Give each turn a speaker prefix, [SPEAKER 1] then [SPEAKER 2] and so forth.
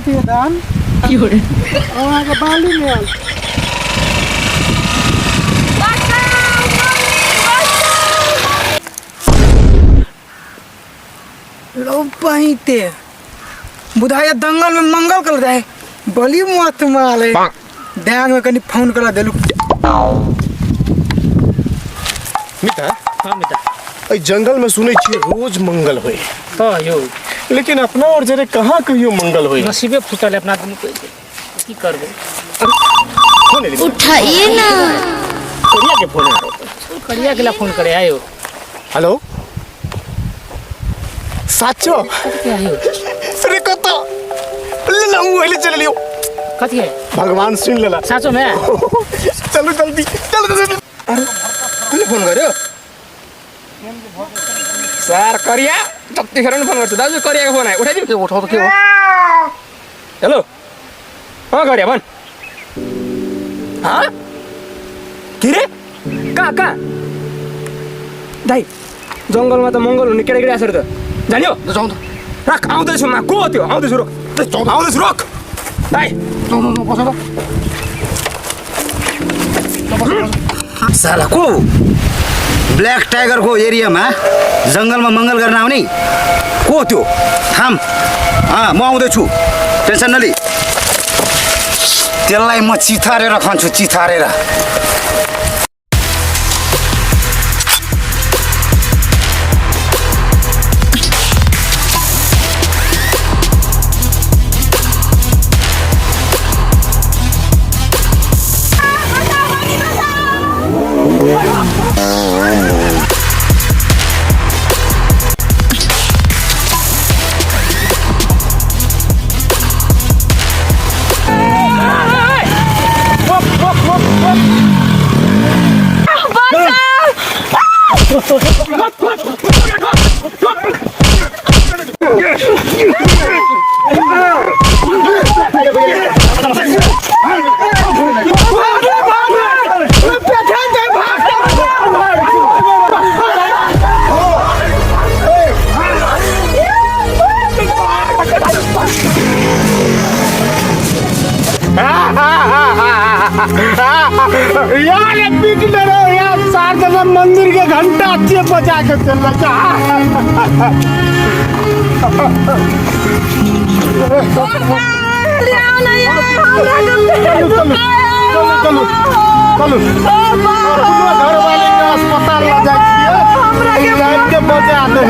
[SPEAKER 1] होती है दान वहाँ के बाली में लो पाईते बुधाया दंगल में मंगल कर जाए बली मत माले डैंग में कनी फोन करा देलू
[SPEAKER 2] मिता
[SPEAKER 3] हाँ मिता
[SPEAKER 2] अई जंगल में सुने छी रोज मंगल होए
[SPEAKER 3] हाँ यो
[SPEAKER 2] लेकिन अपना और जरे कहाँ कहियो मंगल होए
[SPEAKER 3] नसीबे फुटल है अपना आदमी को की करबे
[SPEAKER 4] उठाइए ना
[SPEAKER 3] करिया के फोन करिया के ला फोन करे आयो
[SPEAKER 2] हेलो साचो
[SPEAKER 3] कथी आयो
[SPEAKER 2] अरे कतो ले ना मोबाइल चले लियो
[SPEAKER 3] कथी है
[SPEAKER 2] भगवान सुन लेला
[SPEAKER 3] साचो में
[SPEAKER 2] चलो जल्दी चलो अरे कौन फोन गर्यो
[SPEAKER 5] सर करिया जतिखेर पनि फोन गर्छु दाजु करियाको फोन आयो उठाइदिनु के उठाउ त के हो हेलो करिया भन के रे कहाँ दाइ जङ्गलमा त मङ्गल हुने केटाकेटी आएर त जान्यो जाउँ त राख आउँदैछु मा को हो त्यो आउँदैछु रोक आउँदैछु रोक दाइ
[SPEAKER 6] साला को ब्ल्याक टाइगर को एरिया में जंगल में मंगल गर्न आउने को त्यो थाम म आउँदैछु टेन्सन नलि त्यसलाई म चिथारेर खान्छु चिथारेर
[SPEAKER 1] यार पीट ले रहे यार 4 जन्म मंदिर के घंटा अच्छे बजा के चल घर वाले के अस्पताल ले जाइए बजा दे